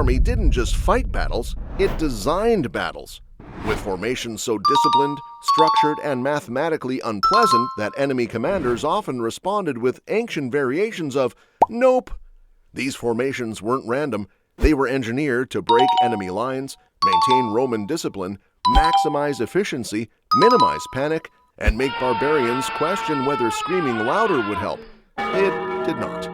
army didn't just fight battles, it designed battles. With formations so disciplined, structured, and mathematically unpleasant that enemy commanders often responded with ancient variations of "Nope." These formations weren't random, they were engineered to break enemy lines, maintain Roman discipline, maximize efficiency, minimize panic, and make barbarians question whether screaming louder would help. It did not.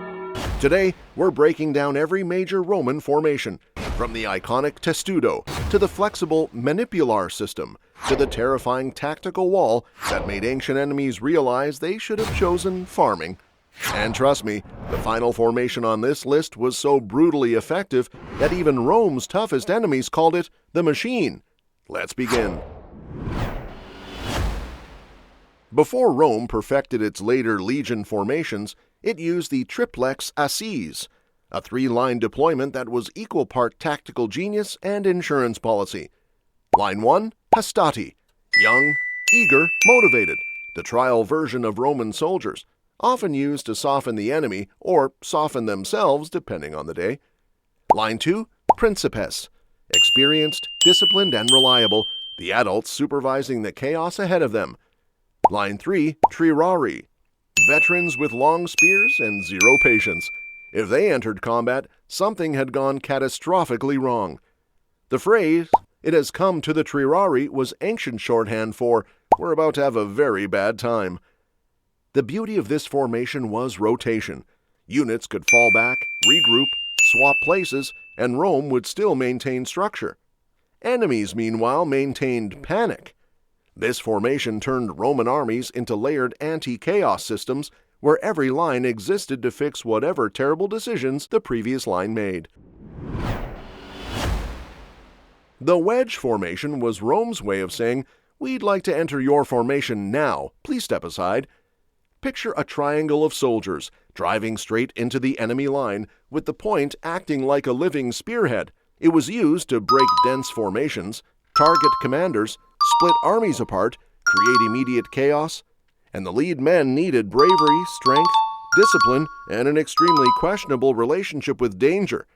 Today, we're breaking down every major Roman formation, from the iconic testudo to the flexible manipular system to the terrifying tactical wall that made ancient enemies realize they should have chosen farming. And trust me, the final formation on this list was so brutally effective that even Rome's toughest enemies called it the machine. Let's begin. Before Rome perfected its later legion formations, it used the triplex assis, a three-line deployment that was equal part tactical genius and insurance policy. Line 1, hastati, young, eager, motivated, the trial version of Roman soldiers, often used to soften the enemy or soften themselves depending on the day. Line 2, principes, experienced, disciplined, and reliable, the adults supervising the chaos ahead of them. Line 3, trirari, veterans with long spears and zero patience. If they entered combat, something had gone catastrophically wrong. The phrase, "it has come to the trirari," was ancient shorthand for, "we're about to have a very bad time." The beauty of this formation was rotation. Units could fall back, regroup, swap places, and Rome would still maintain structure. Enemies, meanwhile, maintained panic. This formation turned Roman armies into layered anti-chaos systems where every line existed to fix whatever terrible decisions the previous line made. The wedge formation was Rome's way of saying, "We'd like to enter your formation now, please step aside." Picture a triangle of soldiers driving straight into the enemy line, with the point acting like a living spearhead. It was used to break dense formations, target commanders, split armies apart, create immediate chaos, and the lead men needed bravery, strength, discipline, and an extremely questionable relationship with danger.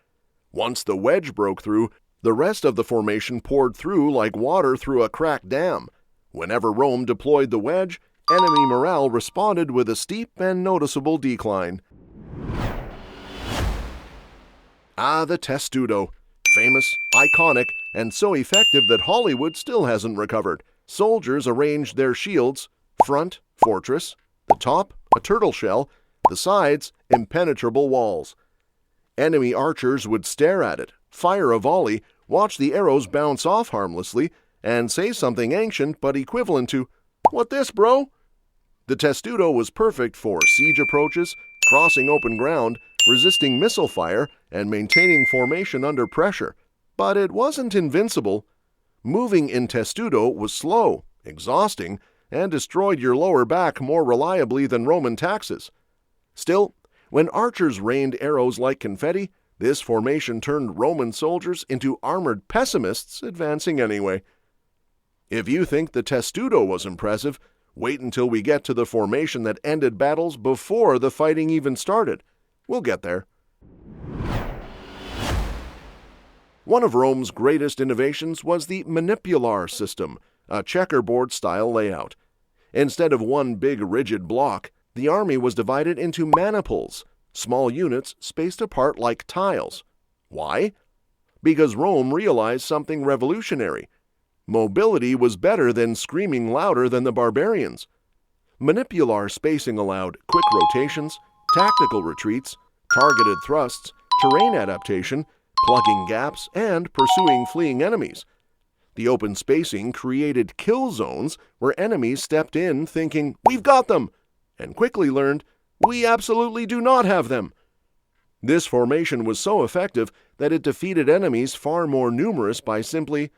Once the wedge broke through, the rest of the formation poured through like water through a cracked dam. Whenever Rome deployed the wedge, enemy morale responded with a steep and noticeable decline. The testudo. Famous, iconic, and so effective that Hollywood still hasn't recovered. Soldiers arranged their shields, front, fortress, the top, a turtle shell, the sides, impenetrable walls. Enemy archers would stare at it, fire a volley, watch the arrows bounce off harmlessly, and say something ancient but equivalent to, "What this, bro?" The testudo was perfect for siege approaches, crossing open ground, resisting missile fire, and maintaining formation under pressure. But it wasn't invincible. Moving in testudo was slow, exhausting, and destroyed your lower back more reliably than Roman taxes. Still, when archers rained arrows like confetti, this formation turned Roman soldiers into armored pessimists advancing anyway. If you think the testudo was impressive, wait until we get to the formation that ended battles before the fighting even started. We'll get there. One of Rome's greatest innovations was the manipular system, a checkerboard-style layout. Instead of one big rigid block, the army was divided into maniples, small units spaced apart like tiles. Why? Because Rome realized something revolutionary. Mobility was better than screaming louder than the barbarians. Manipular spacing allowed quick rotations, tactical retreats, targeted thrusts, terrain adaptation, plugging gaps, and pursuing fleeing enemies. The open spacing created kill zones where enemies stepped in thinking, "We've got them," and quickly learned, "We absolutely do not have them." This formation was so effective that it defeated enemies far more numerous by simply,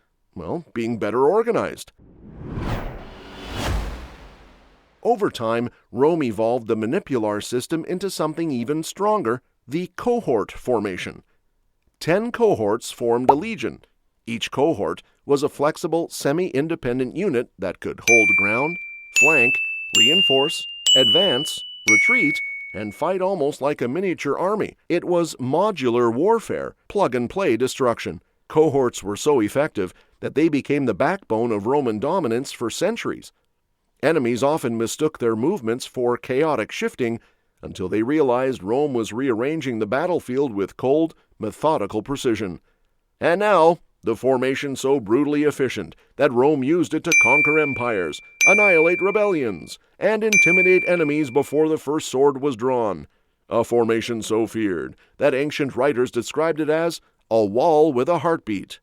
being better organized. Over time, Rome evolved the manipular system into something even stronger, the cohort formation. 10 cohorts formed a legion. Each cohort was a flexible, semi-independent unit that could hold ground, flank, reinforce, advance, retreat, and fight almost like a miniature army. It was modular warfare, plug-and-play destruction. Cohorts were so effective that they became the backbone of Roman dominance for centuries. Enemies often mistook their movements for chaotic shifting until they realized Rome was rearranging the battlefield with cold, methodical precision. And now, the formation so brutally efficient that Rome used it to conquer empires, annihilate rebellions, and intimidate enemies before the first sword was drawn. A formation so feared that ancient writers described it as a wall with a heartbeat.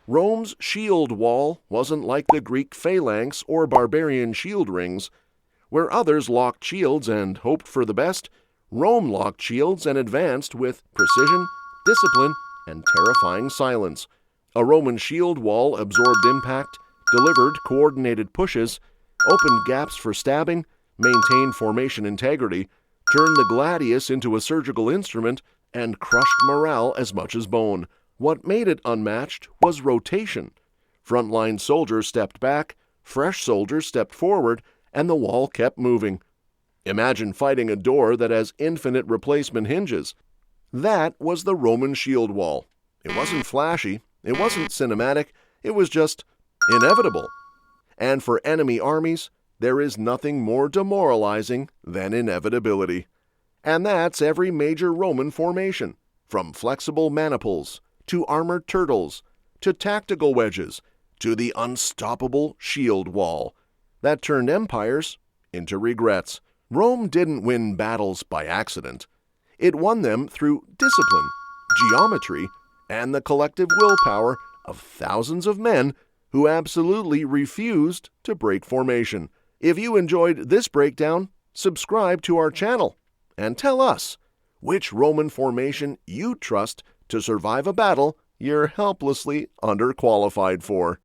Rome's shield wall wasn't like the Greek phalanx or barbarian shield rings. Where others locked shields and hoped for the best, Rome locked shields and advanced with precision, discipline, and terrifying silence. A Roman shield wall absorbed impact, delivered coordinated pushes, opened gaps for stabbing, maintained formation integrity, turned the gladius into a surgical instrument, and crushed morale as much as bone. What made it unmatched was rotation. Frontline soldiers stepped back, fresh soldiers stepped forward, and the wall kept moving. Imagine fighting a door that has infinite replacement hinges. That was the Roman shield wall. It wasn't flashy, it wasn't cinematic, it was just inevitable. And for enemy armies, there is nothing more demoralizing than inevitability. And that's every major Roman formation, from flexible maniples, to armored turtles, to tactical wedges, to the unstoppable shield wall that turned empires into regrets. Rome didn't win battles by accident. It won them through discipline, geometry, and the collective willpower of thousands of men who absolutely refused to break formation. If you enjoyed this breakdown, subscribe to our channel and tell us which Roman formation you trust to survive a battle you're helplessly underqualified for.